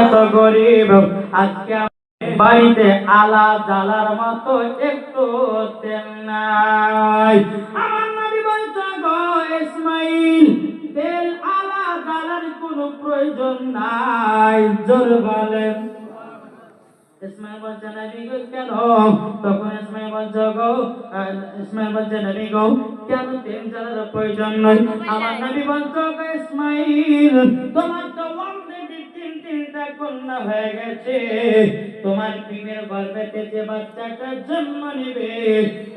এত গরিব, আজকে বাড়িতে আলা জ্বালার মতো একটু তেল নাই। আমার নবী বলছে গো ইসমাইল, তেল আলা জ্বালার কোনো প্রয়োজন নাই। জোর বলেন। ইসমাইল বলছে নবী গো কেন? তখন ইসমাইল বলছে নবী গো কেন তেল জ্বালার প্রয়োজন নাই? আমার নবী বলছে গো ইসমাইল, তোমার তো অলরেডি তিনটা কন্যা হয়ে গেছে। তোমার বিবির গর্ভে যে বাচ্চাটা জন্ম নেবে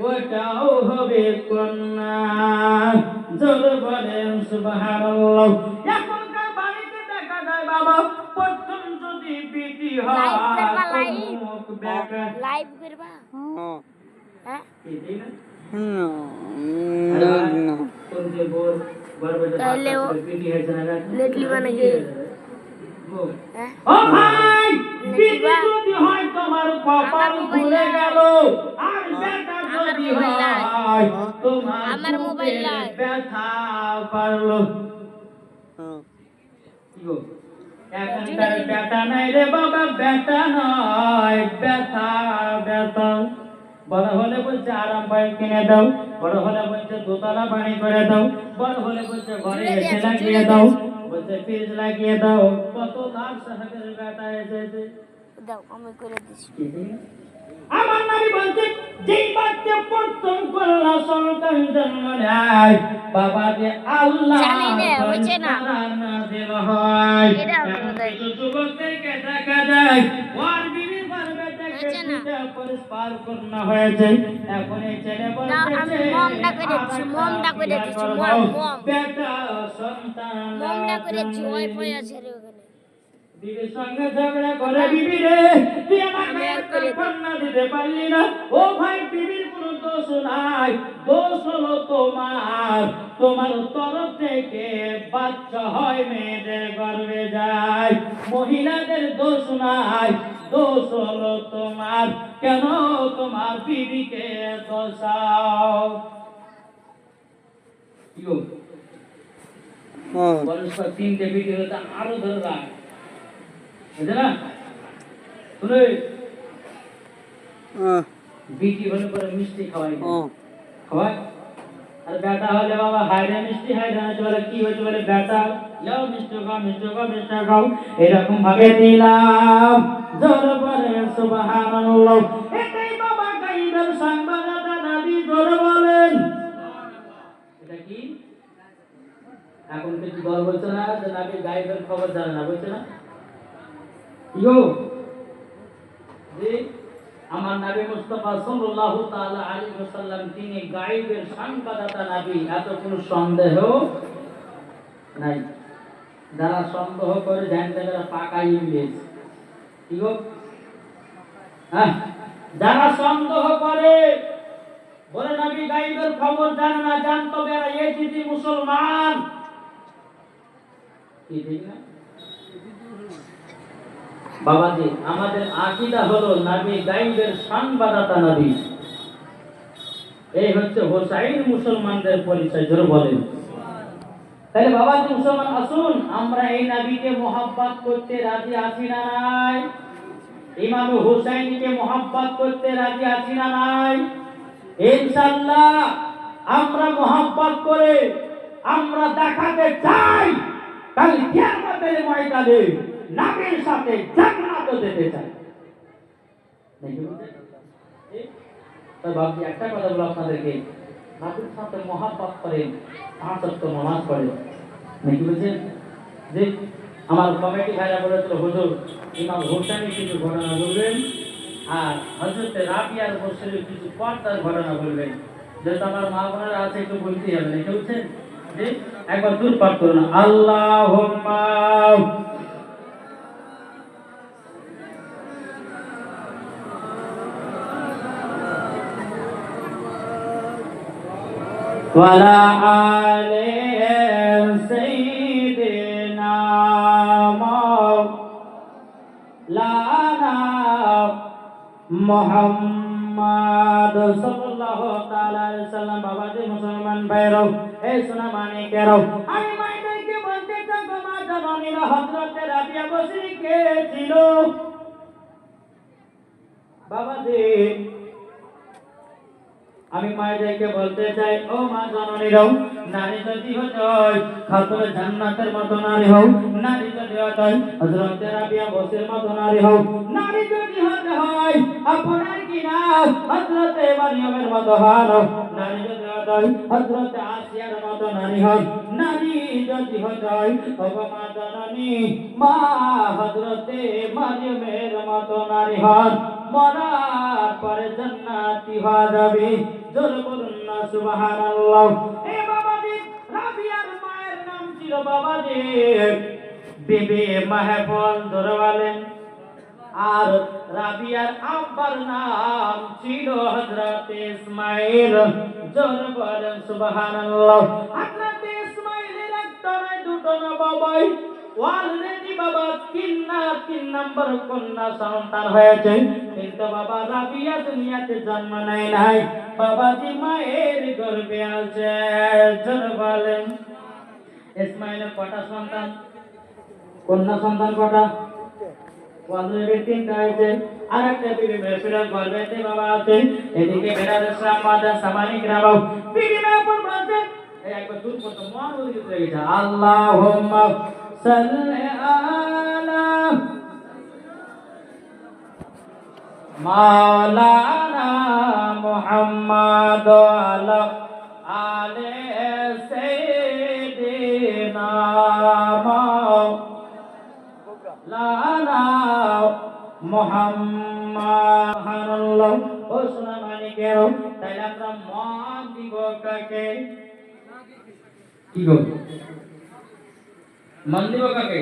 ওটাও হবে কন্যা। জোর বলেন সুবহানাল্লাহ। এখনকার বাড়িতে দেখা যায় বাবা, প্রথম যদি বিটি হয় মুখ বেঁকা। লাইভ করবা? হ্যাঁ তাহলে ও নেটলি মানে কি? ও ভাই, বিটি যদি হয় তোমার কপাল খুলে গেল, আর বেটা যদি হয় তোমার আমার মোবাইল ব্যথা পারলো। এখনকার বেটা নাই রে বাবা, বেটা নয়, ব্যথা ব্যথা। বড় হলে বলছে আরাম বাইক কিনে দাও, বড় হলে বলছে দোতলা বাড়ি করে দাও, বড় হলে বলছে ঘরে এসে লাগিয়ে দাও, বলছে ফ্রিজ লাগিয়ে দাও। কত লাখ সাহায্যের বেটা এসেছে। দাও আমি করে দিচ্ছি। আমার নবী বলছে যেই বাচ্চা প্রথম কন্যা সন্তান জন্ম নেয়, বাবা যে আল্লাহ জানি না হচ্ছে না নাযিল হয়। এটা কিছু যুবকদেরকে দেখা যায় ওর বিবির গর্ভে থেকে দুটো পরিষ্কার কন্যা হয়েছে। এখন এই ছেলে বলছে আমি মমটা করে দিচ্ছি, মমটা করে দিচ্ছি, মম বেটা সন্তান মমটা করে দিচ্ছি। ওয়াইফাই আছে রে ওখানে। বিবির সঙ্গে ঝগড়া করে, বিবি রে তুই আমাকে একটা কন্যা দিতে পারলি না। ও ভাই, বিবির কোনো দোষ নাই, দোষ হলো তোমার। তোমার তরফ থেকে বাচ্চা হয় মেয়েদের গর্ভে যায়, মহিলাদের দোষ নাই, দোষ হলো তোমার। কেন তোমার বিবিকে দোষাও? পরস্পর তিনটে বিবি হতে আরো ধরে রাখ, বুঝলে না? শুনে বিটি হলে পরে মিষ্টি খাওয়াই, খাওয়াই। আর বেটা হলে বাবা হাইরে মিষ্টি, হাইরে বলে কি হয়েছে, বলে বেটা যাও মিষ্টি খাও, মিষ্টি খাও, মিষ্টি খাও। এরকম ভাবে দিলাম। জোর বলে সুবহানাল্লাহ। এটাই বাবা গাইবের সংবাদদাতা নবী। জোর বলেন এটা কি? এখন কিছু দল বলছে না যে নবী গাইবের খবর জানে না, বলছে না? ইয়ো জি, আমার নবী মুস্তাফা সাল্লাল্লাহু তাআলা আলাইহি ওয়াসাল্লাম তিনি গায়বের সংবাদদাতা নবী, এত কোনো সন্দেহ নাই। যারা সন্দেহ করে জানতে যারা পাকা ইংলিশ, কি গো? হ্যাঁ, যারা সন্দেহ করে বলে নবী গায়বের খবর জানে না, জানতো এরা এজিদি মুসলমান, কি ঠিক না বাবাজি? আমাদের আকীদা হলো নবী গায়বের সংবাদদাতা নবী। এই হচ্ছে হোসাইন মুসলমানদের পরিচয়। জোরে বলেন। তাহলে বাবাজি মুসলমান আসুন, আমরা এই নবীকে মহব্বত করতে রাজি আছি না নাই? ইমাম হোসাইনকে মহব্বত করতে রাজি আছি না নাই? ইনশাআল্লাহ আমরা মহব্বত করে আমরা দেখাতে চাই কাল কিয়ামতের ময়দানে নবীর সাথে জান্নাতে যেতে চাই। তো বাবা একটা কথা বলবো আপনাদেরকে, নবীর সাথে মহব্বত করেন, 5 ওয়াক্ত নামাজ পড়েন, নাকি বুঝছেন? যে আমার কমিটি ভাইরা বলেছিল হুজুর ইমাম হোসেনের কিছু ঘটনা বলবেন আর হযরত রাবিয়ার বসরের কিছু পর্দার ঘটনা বলবেন। যেটা আমার মা বোনেরা আছে একটু বলতে হবে, নাকি বুঝছেন? যে একবার দূর পাঠ করুন, আল্লাহুম্মা ওয়ালা আলে সাইয়্যিদিনা মাওলানা মুহাম্মদ সাল্লাল্লাহু তাআলা আলাইহি সাল্লাম। বাবাজি মুসলমান ভাইরা, এই সোনা মানিকেরা, আমি মাইকে বলতে চাই জননীরা হযরত রাবিয়া বসরি কে ছিল বাবাজি আমি মায়েদেরকে বলতে চাই ও মা জননীরাও নারী যদি হয় খাতুনে জান্নাতের মতো নারী হও নারী যদি হয় হযরত রাবিয়া বসরির মতো নারী হও নারী যদি হতে হয় আপনার কি না হযরত মারিয়ামের মতো হও নারী যদি হয় হযরত আসিয়ার মতো নারী হও নারী যদি হয় ও মা জননী মা হযরত মারিয়ামের মতো নারী হও মরার পরে জান্নাতি হওয়া যাবে জোরে বলুন না সুবহানাল্লাহ এ বাবাজি রাবিয়ার মায়ের নাম ছিল বাবাজি বিবি মাহফুজ জোরে বলেন আর রাবিয়ার আব্বার নাম ছিল হযরত ইসমাঈল জোরে বলেন সুবহানাল্লাহ হযরত ইসমাঈলের একটা নয় দুটো না বাবাই অলরেডি বাবা তিন নম্বর কন্যা সন্তান হয়েছে কিন্তু বাবা রাবিয়া দুনিয়াতে জন্ম নেয় নাই বাবাজি মায়ের গর্ভে আছে জোরে বলেন ইসমাঈলের কটা সন্তান কন্যা সন্তান কটা অলরেডি তিনটা হয়েছে আর একটা বিবি মেহফিলের গর্ভেতে বাবা আছে এদিকে বেরাদ ইসলাম মাদা সামানিক রাবাও বিবি মেহফিল বলছে একবার দূর পর্যন্ত মন উদিত হয়ে গেছে আল্লাহুম্মা সাল্লি আলা মাওলানা মুহাম্মাদ আলা আলে সাইয়্যিদিনা মাওলানা মুহাম্মাদ সুবহানাল্লাহ ও সোনা মানিকের তাইলে আমরা মন দিব কাকে কি গো মন দিব কাকে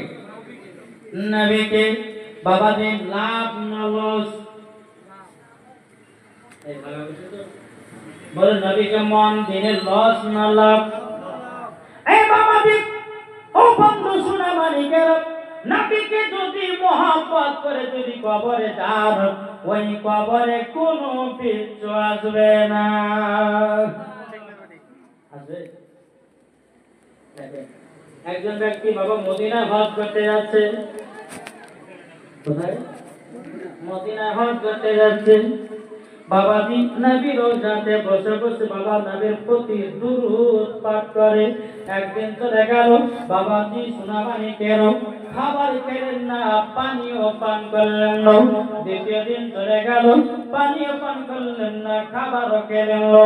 নবীকে বাবাজি লাভ না লস এই ভালো কিছু তো বলে নবীকে মন দিলে লস না লাভ এই বাবাজি ও বন্ধু সোনা মানিকের নবীকে যদি মোহাম্মত করে যদি কবরে যান ওই কবরে কোনো পিছু আসবে না আসবে একজন ব্যক্তি বাবা মদিনা হজ করতে যাচ্ছে কোথায় মদিনা হজ করতে যাচ্ছে বাবাজি নবীর রোজাতে বসে বসে বাবা নবীর প্রতি দুরূদ পাঠ করে একদিন চলে গেল বাবাজি সোনামানি কেন খাবার খেলেন না পানিও পান করলেন না দ্বিতীয় দিন চলে গেল পানিও পান করলেন না খাবারও খেলেন না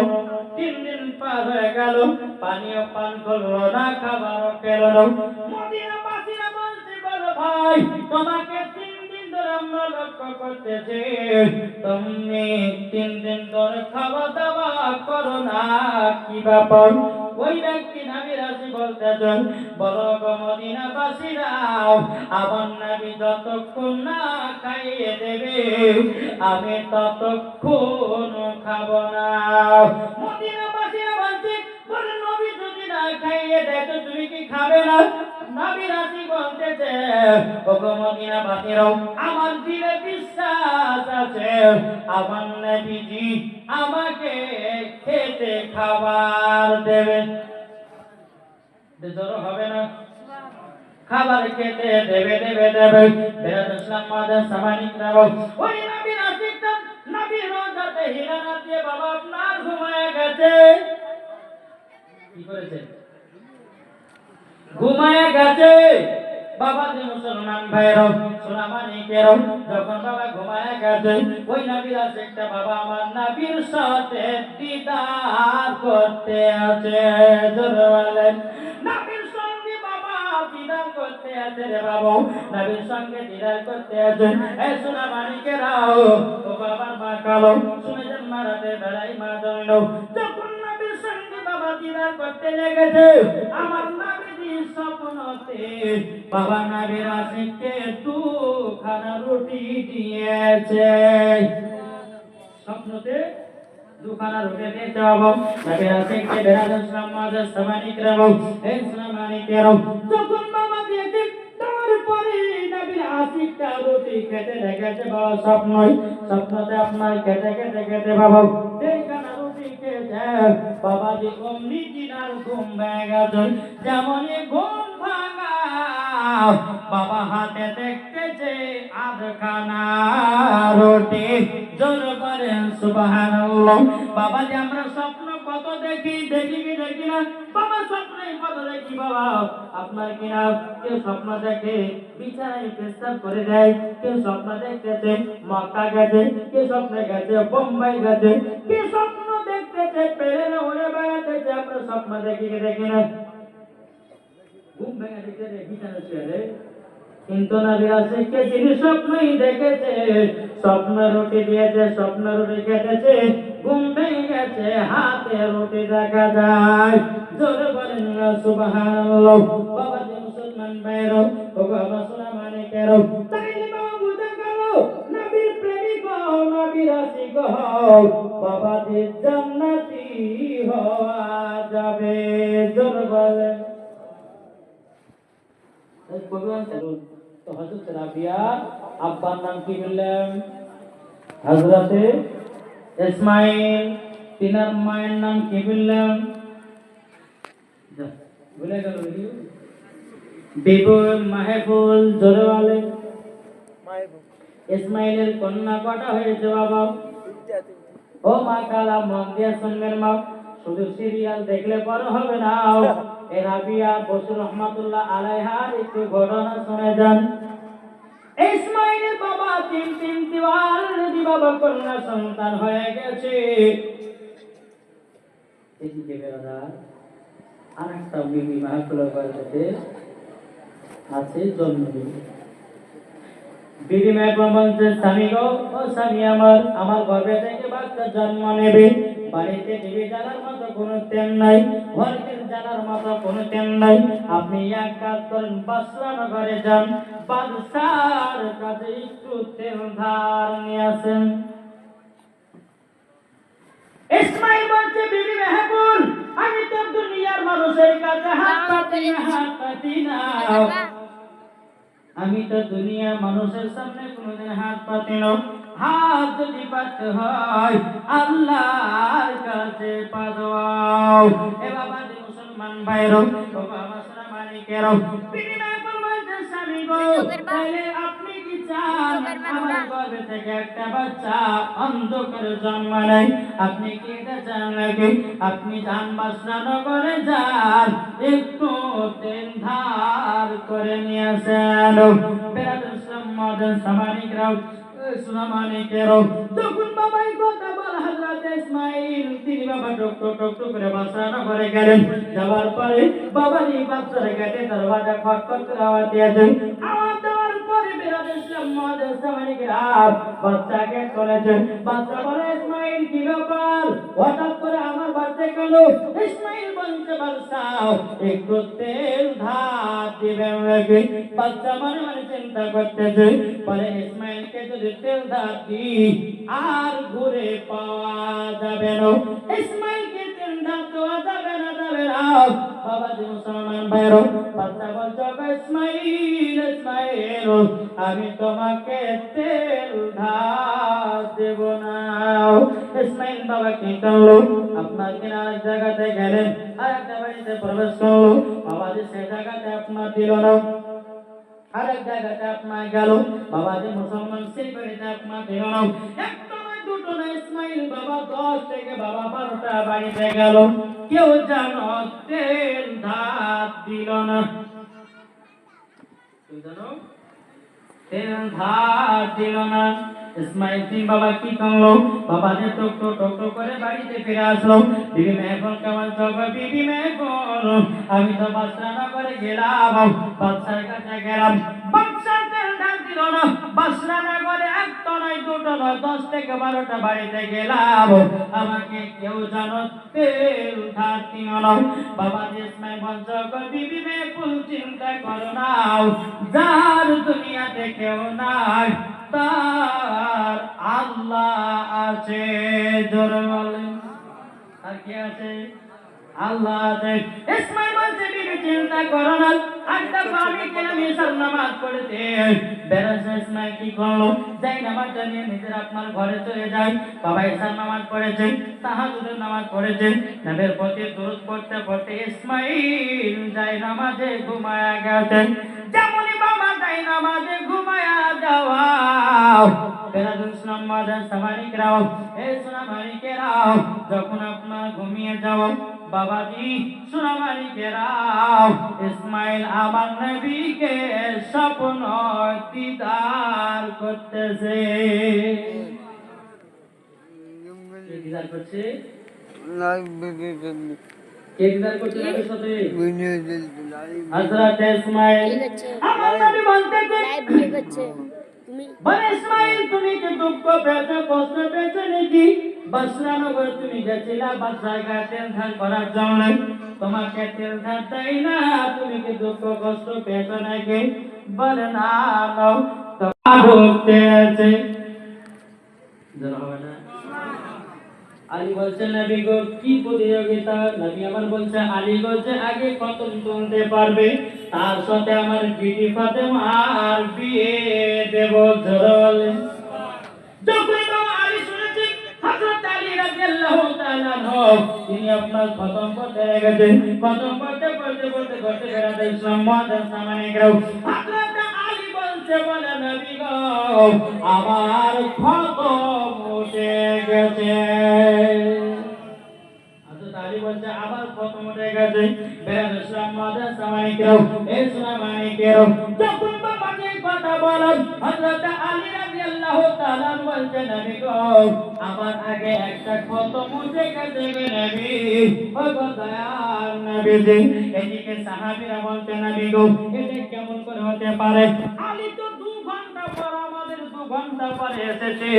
3 দিন পার হয়ে গেল পানিও পান করলো না খাবারও খেলো না মদিনাবাসীরা বলছে বলো ভাই তোমাকে 3 দিন ধরে আমরা লক্ষ্য করতেছি তুমি 3 দিন ধরে খাওয়া দাওয়া করো না কি ব্যাপার ওই ব্যক্তি নবীর আসি বলতেছেন বলো গো মদিনাবাসীরা আমার নবী যতক্ষণ না খাইয়ে দেবে আমি ততক্ষণ খাবো না মদিনাবাসীরা বলছে বলে নবী যদি না খাইয়ে দেয় তো তুমি কি খাবে না নবীর আসি বলতেছে ও গো মদিনাবাসীরা আমার দিলে বিশ্বাস আছে আমার নবীজি আমাকে খেতে খাবার দেবে জোর হবে না খাবার খেতে দেবে বেরাদ ইসলাম মাদার সামানিক রাব ওই নবীর আশিকটা নবীর রোজাতে হিলানা দিয়ে বাবা আপনার ঘুমায় গেছে কি করেছে ঘুমায় গেছে বাবা যে মুসলমান ভাইরাও সোনামানিকেরাও যখন বাবা ঘুমায় গেছে ওই নবীর আশিকটা বাবা আমার নবীর সাথে দিদার করতে আছে জোরে বলেন নবীর সঙ্গে বাবা দিদার করতে আছে রে বাবা নবীর সঙ্গে দিদার করতে আছে এই সোনামানিকেরাও ও বাবার মা কালো শুনে যান মারাতে বেড়াই মা জানো যখন নবীর সঙ্গে বাবা দিদার করতে লেগেছে আমার নবীজি স্বপ্নতে বাবা নবীর আশিককে 2 খানা রুটি দিয়েছে স্বপ্নতে 2 খানা রুটি দিয়েছে বাবা নবীর আশিককে বেরাদ ইসলাম মাদার সামানিক রাব এই সামানিকেরাও যখন বাবা দিয়েছে তারপরে নবীর আশিকটা রুটি খেতে লেগেছে বাবা স্বপ্নতে আপনার খেতে খেতে খেতে বাবা 2 খানা রুটি খেয়েছে বাবাজি অমনি দিনার ঘুম ভেঙে গেছে যেমন ঘুম ভাঙা বাবা হাতে দেখতেছে আধখানা রুটি, জোর করেন সুবহানাল্লাহ। বাবা যে আমরা স্বপ্ন কত দেখি, দেখি কি দেখি না? বাবা স্বপ্নে কত দেখি বাবা। আপনার কিনা কেউ স্বপ্ন দেখে বিছানায় পেশাব করে দেয়, কেউ স্বপ্ন দেখতেছে মক্কা গেছে, কেউ স্বপ্ন গেছে বোম্বাই গেছে, কেউ স্বপ্ন দেখতেছে প্লেনে উড়ে বেড়াতেছে। আমরা স্বপ্ন দেখি কি দেখি না? ঘুম ভেঙে দেখতেছে বিছানা শুয়ে, কিন্তু নবী রাসূলকে যিনি স্বপ্নই দেখেছে, স্বপ্ন রুটি দিয়েছে, স্বপ্ন রুটি খেতেছে, ঘুম ভেঙে গেছে, হাতে রুটি দেখা যায়। জোরে বলেন না সুবহানাল্লাহ। বাবা যে মুসলমান ভাইরা, ও বাবা সোনা মানিকেরা, তাইলে বাবা বুঝে গেল নবীর প্রেমিক হও, নবীর আশিক হও, বাবা যে জান্নাতি হওয়া যাবে। জোরে বলেন। ভগবান করুন। তো হযরত রাবিয়া আব্বার নাম কি বললেন? হযরতে ইসমাইল। তিনার মায়ের নাম কি বললেন? ভুলে গেল বিবু মাহফুল। জোরে বলেন। ইসমাইলের কন্যা কটা হয়েছে বাবা? ও মা কালা, মন দিয়ে শুনবেন মা, শুধু সিরিয়াল দেখলে বড় হবে না। এই রাবিয়া বসু রহমাতুল্লাহ আলাইহার একটু ঘটনা শুনে যান। ইসমাইলের বাবা তিনটি বাবা কন্যা সন্তান হয়ে গেছে। এদিকে বেড়া আর একটা বিবি মাহফুলের বাড়িতে আছে জন্মদিন। বিবি মাহফুল বলছে, স্বামী গো, ও স্বামী আমার, আমার গর্ভে থেকে বাচ্চা জন্ম নেবে। বাড়িতে টিভি জানার মতো কোনো তেল নাই, ঘরকে জানার মতো কোনো তেল নাই। আপনি এক কাজ করেন, বাদশাহনগরে যান, বাদশার কাছে একটু তেল ধার নিয়ে আসেন। ইসমাইল বলছে, বিবি মাহফুল, আমি তো দুনিয়ার মানুষের কাছে হাত পাতি না। আমি তো দুনিয়ার মানুষের সামনে কোনোদিন হাত পাতি না। হাত যদি পাততে হয় আল্লাহর কাছে পাতোয়াও। এ বাবা যে মুসলমান ভাইরা, ও বাবা সোনা মানিকেরা, বিবি মাহফুল বলছে, স্বামী গো, তাহলে আপনি কি চান আমার গর্ভে থেকে একটা বাচ্চা অন্ধকারে জন্ম নেয়? আপনি কি এটা চান নাকি? আপনি যান বাদশাহনগরে যান, একটু তেল ধার করে নিয়ে আসেন। বেরাদুল সম্মাদান সামানিকরাও, সোনা মানিকেরাও, যখন বাবাই কথা বল হযরত ইসমাইল, তিনি বাবা টক টক টক টক করে বাদশাহনগরে গেলেন। যাওয়ার পরে বাবারই বাচ্চার কাছে দরওয়াজা খট খট করে আওয়াজ দিয়েছেন। আওয়াজ দেওয়ার পরে বেরাদুল সম্মাদান সামানিকরাও বাচ্চাকে চলেছেন। বাচ্চা বলে, ইসমাইল কি ব্যাপার, হঠাৎ করে আমার বাচ্চা কেন? ইসমাইল বলছে, বাদশাহ একটু তেল ধার দিবেন নাকি? বাচ্চা মনে মনে চিন্তা করতেছে, বলে ইসমাইলকে যদি তেল ধার দিই আর ঘুরে পাওয়া যাবে না। ইসমাইলকে তেল ধার দেওয়া যাবে না, যাবে না। বাবা যে মুসলমান ভাইরা, বাচ্চা বলছে, ইসমাইল, ইসমাইল, আমি তোমাকে তেল ধার দেব না। ইসমাইল বাবা কি করলো? আপনার কিনা আরেক জায়গাতে গেলেন, আর একটা বাড়িতে প্রবেশ করলো। বাবা যে সে জায়গাতে আপনার দিল না, আরেক জায়গাতে আপনার গেল। বাবা যে মুসলমান সেই বাড়িতে আপনার দিল না। একটা নয়, দুটো নয়, ইসমাইল বাবা 10 থেকে বাবা 12টা বাড়িতে গেল, কেউ যেন তেল ধার দিল না। কেউ যেন তেল ধার দিল না। ইসমাইল সিং বাবা কি করলো? বাবা যে টক টক টক টক করে বাড়িতে ফিরে আসলো। বিবি মেহফুল কেমন চলবে? বিবি মেহফুল, আমি তো বাদশাহনগরে গেলাম, বাদশার কাছে গেলাম, বাদশা তেল ধার দিল না। বাদশাহনগরে একটা নয়, দুটো নয়, 10 থেকে 12টা বাড়িতে গেলাম, আমাকে কেউ জানো তেল ধার দিল না। বাবা যে ইসমাইল বলছে, বিবি মেহফুল চিন্তা করো না, যার দুনিয়াতে কেউ নাই তার আল্লাহ আছে। জোরে বলেন, আর কি আছে? আল্লাহ আছে। ইসমাইল বলছে বিবি চিন্তা করো না, আজ দেখো আমি কেন ঈশার নামাজ পড়েছি। বেরাসে ইসমাইল কি করলো, যাই নামাজটা নিয়ে নিজের আপনার ঘরে চলে যায়। বাবা ঈশার নামাজ পড়েছে, তাহাজ্জুদের নামাজ পড়েছে, নবীর প্রতি দুরূদ পড়তে পড়তে ইসমাইল যাই নামাজে ঘুমায়া গেছে। যেমনই বাবা যাই নামাজে ঘুমায়া যাওয়া, যখন আপনার ঘুমিয়ে যাও বাবাজি সোনামানিকেরাও, ইসমাইল আমার নবীকে স্বপ্ন দিদার করতেছে। দিদার করছে, কে দিদার করছে নবীর সাথে? হযরত ইসমাইল। আমার নবী বলতেছে, বলে ইসমাইল তুমি কি দুঃখ পেয়েছো, কষ্ট পেয়েছো নাকি? বাসরানগর তুমি গেছিলা বাদশার গায়ে তেল ধান করার জন্য, তোমাকে তেল ধান দেয় না, তুমি কি দুঃখ কষ্ট পেয়েছো নাকি? বলে না, তো ঢুকতে আছে। আলী বলছে নবী গো কি প্রতিযোগিতা? নবী আমার বলছে আলী বলছে আগে খতম তুলতে পারবে, তার সাথে আমার বিবি ফাতেমার বিয়ে দেব। জোরে যখন বাবা আলী শুনেছে হযরত আলী রাদিয়াল্লাহু তাআলা আনহু তিনি আপনার খতম করতে গেছেন, খতম করতে করতে করতে করতে বেরাতে ইসলাম মাদার সামনে গেল। হযরত আলী বলছে বলে নবী গো আমার খতম উঠে গেছে। হযরত আলী বলছে আবার খতম উঠে গেছে। বেরাতে ইসলাম মাদার সামনে গেল। এই সামনে গেল যখন বাবা যে কথা বলেন হযরত আলী রাদিয়াল্লাহু তাআলা বলছে নবী গো আমার আগে একটা খতম উঠে গেছে নবী। ও গো দয়ার নবীজি, এদিকে সাহাবীরা বলছে নবী গো এটা কেমন করে হতে পারে? আলী তো 2 ঘন্টা পর আমাদের 2 ঘন্টা পরে এসেছে,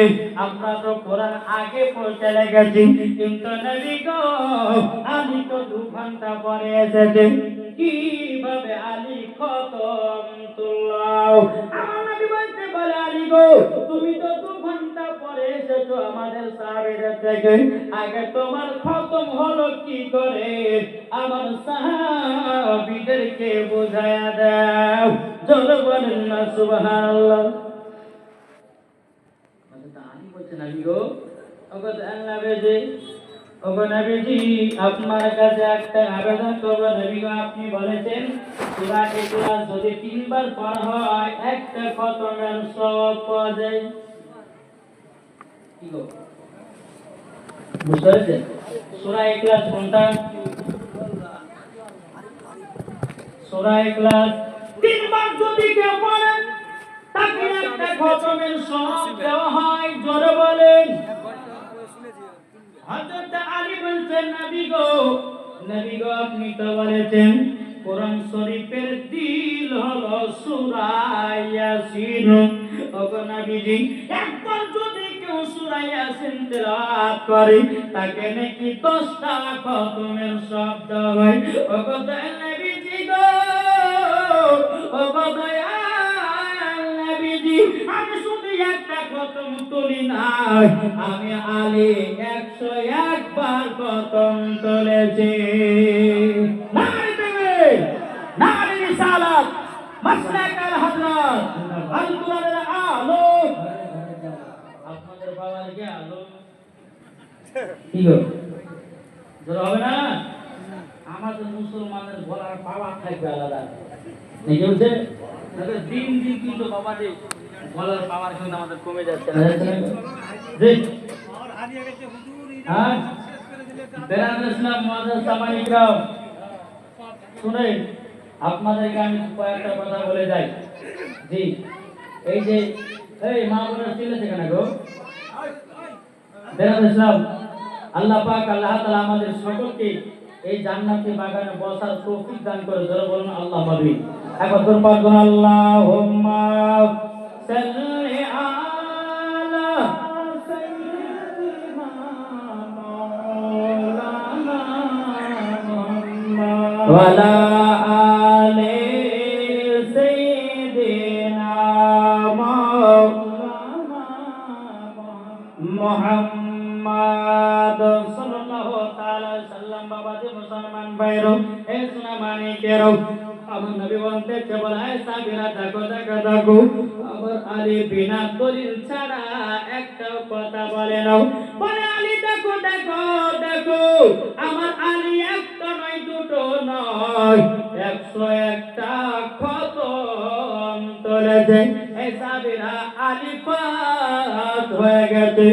আমরা তো কোরআন আগে পড়তে লেগেছি, কিন্তু নবী গো আলী তো 2 ঘন্টা পরে এসেছে, কিভাবে আলী খতম তুললাও? আমার নবী বলতে বলে আলী গো তুমি তো 2 ঘন্টা পরে এসেছো আমাদের সাহাবীদের থেকে, আগে তোমার খতম হলো কি করে আমার সাহাবীদেরকে বোঝায়া দাও। জোরে বলেন না সুবহানাল্লাহ। আলী বলছে নবী গো ওগো নবীজি, ওগো নবীজি আপনার কাছে একটা আবেদন করব নবী গো, আপনি বলেছেন সূরা ইখলাস যদি 3 বার পড়া হয় একটা খতমের সওয়াব পাওয়া যায়। কি গো বুঝতে পেরেছেন? সূরা ইখলাস কোনটা? সূরা ইখলাস 3 বার যদি কেউ পড়ে তাকে একটা খতমের সওয়াব দেওয়া হয়। জোরে বলেন। হযরত আলী বলছেন নবী গো আপনি তো বলেছেন কোরআন শরীফের দিল হলো সূরা ইয়াসিন। ওগো নবীজি একবার যদি কেউ সূরা ইয়াসিন তেলাওয়াত করে তাকে নাকি 10টা খতমের শব্দ হয়। ওগো নবীজি গো, ওগো দয়াল নবীজি আমি শুধু একটা খতম তুলি না, আমি আলী 101 বার খতম তুলেছি। নারে তাকবীর, নারে রিসালাত, মাসলাক আল হযরত, আল কোরআনের আলো। আপনাদের বাবার কি আলো? কি গো জোর হবে না? আমাদের মুসলমানের বলার পাওয়ার থাকবে আলাদা, নাকি বলছে? দিন দিন কিন্তু বাবাজি বলার পাওয়ার কিন্তু আমাদের কমে যাচ্ছে। জি হ্যাঁ বেরাদাসলাম মুআজ্জাজ সামানিকরাম শুনেন, আপনাদেরকে আমি কয়েকটা কথা বলে যাই। জি এই যে এই মা বোনের চিল্লাছে কেন গো? বেরাদাসলাম আল্লাহ পাক আল্লাহ তাআলা আমাদের সকলকে এই জান্নাতি বাগানে বসার তৌফিক দান করে। জোরে বলুন আল্লাহুম্মা আমিন। একবার জোরে পড়ুন আল্লাহুম্মা সাল্লি আলা সাইয়্যিদিনা মাওলানা মুহাম্মদ ওয়া আলা আলি সাইয়্যিদিনা মাওলানা মুহাম্মদ সাল্লাল্লাহু তাআলা সাল্লাম। বাবা যে মুসলমান বাইরো এ সোনা মানিকেরও আমার নবী বলতেছে বলে এ সাবিরা দেখো দেখো দেখো আমার আলী বিনা দলিল ছাড়া একটাও কথা বলে না বলে আলী দেখো দেখো দেখো আমার আলী একটা নয় দুটো নয় 101টা খতম তোলেছে এই সাবিরা আলী পাক হয়ে গেছে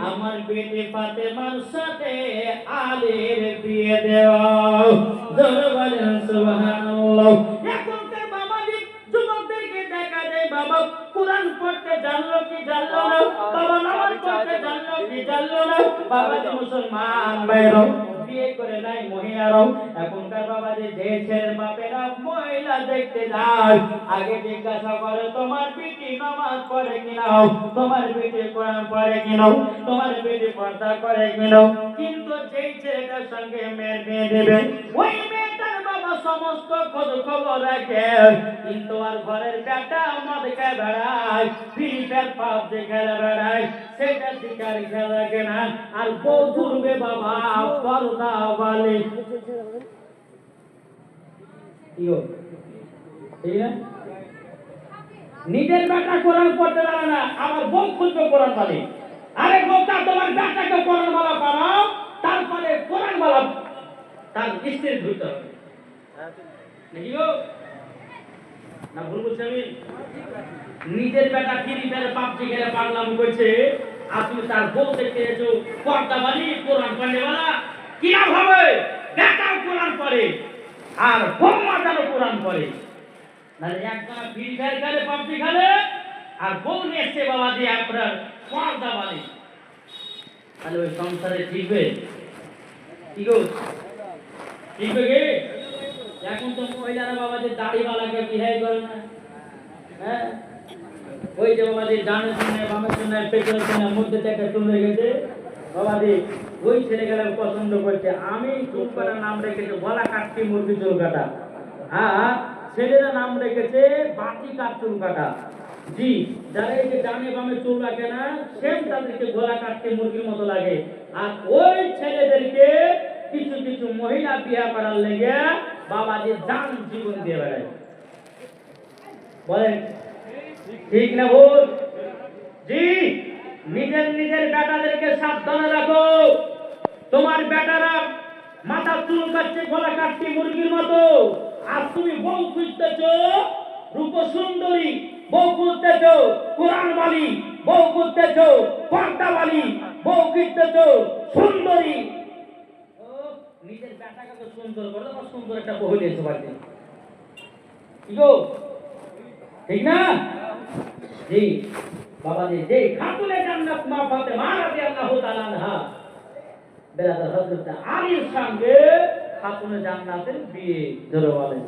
আমার বেটি ফাতেমার সাথে আলীর বিয়ে দেওয়া জোরে বলেন সুবহানাল্লাহ এখনকার বাবাজি যুবকদেরকে দেখা যায় বাবা কোরআন পড়তে জানলো কি জানলো না বাবা নামাজ পড়তে জানলো কি জানলো না বাবা মুসলমান ভাইরা বিয়ে করে নাই মহিলারাও এখনকার বাবাজি যে ছেলের বাপেরা মহিলা দেখতে যায় আগে জিজ্ঞাসা করে তোমার বেটি নামাজ পড়ে কিনা তোমার বেটি কোরআন পড়ে কিনা তোমার বেটি পর্দা করে কিনা কিন্তু যেই ছেলেটার সঙ্গে মেয়ের বিয়ে দেবে ওই মেয়েটার বাবা সমস্ত খোঁজ খবর রাখে কিন্তু আর ঘরের বেটা মদ খেয়ে বেড়ায় ফিল্টার পাবজি খেলে বেড়ায় সেটা শিকার খেলা কেনা আর বউ ধরবে বাবা পর্দা বালি নিজের বেটা কোরআন পড়তে পারে না আমার বউ খুঁজবে কোরআন বালি আরে বউটা তোমার বেটাকে কোরআন বালা পারাও তারপরে কোরআন বালা তার স্ত্রীর ধরতে হবে নাকি গো না ভুল বলছি আমি নিজের বেটা ফিল্টারে পাবজি খেলে পাগলাম করছে আপনি তার বউ দেখতে এসো পর্দা বালি কোরআন পড়ে বালা কি লাভ হবে বেটাও কোরআন পড়ে আর বৌমা যেন কোরআন পড়ে নাহলে একজন ফিল্টার খেলে পাবজি খেলে আর বউ এসছে বাবা দিয়ে আপনার পর্দা বালি তাহলে ওই সংসারে ঠিকবে কি গো ঠিকবে কি এখন তো মহিলারা বাবা যে দাড়িওয়ালাকে বিয়ে করে না হ্যাঁ ওই যে বাবা যে ডানের শুনে বামের শুনে পেছনের শুনে মধ্যে থেকে চলে গেছে বাবা যে ওই ছেলেগুলো পছন্দ করছে আমি চুপ করার নাম রেখেছে গলা কাটছি মুরগি চুল কাটা হ্যাঁ ছেলেরা নাম রেখেছে বাটি কাট চুল কাটা জি যারা এই যে ডানে বামে চুল রাখে না সেম তাদেরকে গলা কাটতে মুরগির মতো লাগে আর ওই ছেলেদেরকে কিছু কিছু মহিলা বিয়ে করার লেগে বাবা যে জান জীবন দিয়ে বেড়ায় বলেন ঠিক না ভুল জি নিজের নিজের বেটাদেরকে সাবধানে রাখো তোমার বেটারা মাথা চুল কাটছে গলা কাটছে মুরগির মতো আর তুমি বউ খুঁজতেছো রূপ সুন্দরী বউ খুঁজতেছো কোরআন বালি বউ খুঁজতেছো পর্দা বালি বউ খুঁজতেছো সুন্দরী নিজের বেটাকে তো সুন্দর করে তোমার সুন্দর একটা বউ দিয়েছো বাড়িতে কি গো ঠিক না জি বাবা যে খাতুনে জান্নাত মা ফাতেমা রাদিয়াল্লাহু তাআলা আনহা বেলাদার হযরত আলীর সঙ্গে খাতুনে জান্নাতের বিয়ে ধরে বলেন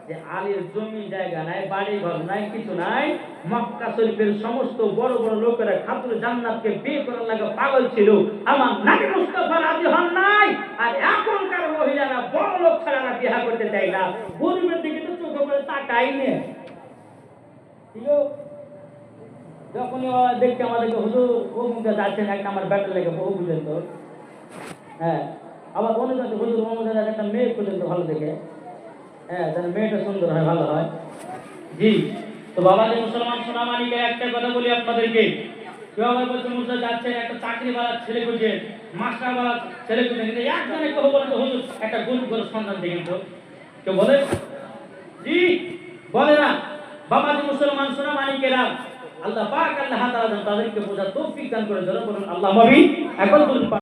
যে আলীর জমি জায়গা নাই বাড়ি ঘর নাই কিছু নাই মক্কা শরীফের সমস্ত বড় বড় লোকেরা খাতুনে জান্নাতকে বিয়ে করার লাগে পাগল ছিল আমার নবী মুস্তাফা রাজি হন নাই আর এখনকার মহিলারা বড় লোক ছাড়া বিয়ে করতে চায় না গরিবের দিকে তো চোখ করে তাকাই না যখনই দেখতে আমাদেরকে হুজুর ও মুখে যাচ্ছেন একটা আমার ব্যাটার লেগে বহু বুঝেন তো হ্যাঁ আবার অনেক আছে হুজুর ও মুখে একটা মেয়ে পর্যন্ত ভালো দেখে হ্যাঁ যেন মেয়েটা সুন্দর হয় ভালো হয় জি তো বাবা যে মুসলমান সোনামানিকে একটা কথা বলি আপনাদেরকে কেউ আবার বলছে মুসা যাচ্ছেন একটা চাকরিওয়ালা ছেলে খুঁজছেন মাস্টারওয়ালা ছেলে খুঁজছেন কিন্তু একজনে কেউ বলে তো হুজুর একটা গরিব করে সন্তান দেখেন তো কেউ বলে জি বলে না বাবা যে মুসলমান সোনামানিকেরা আল্লাহ পাক আল্লাহ তাআলা তাদেরকে বোঝার তৌফিক দান করে যারা বলুন আল্লাহ আমিন এখন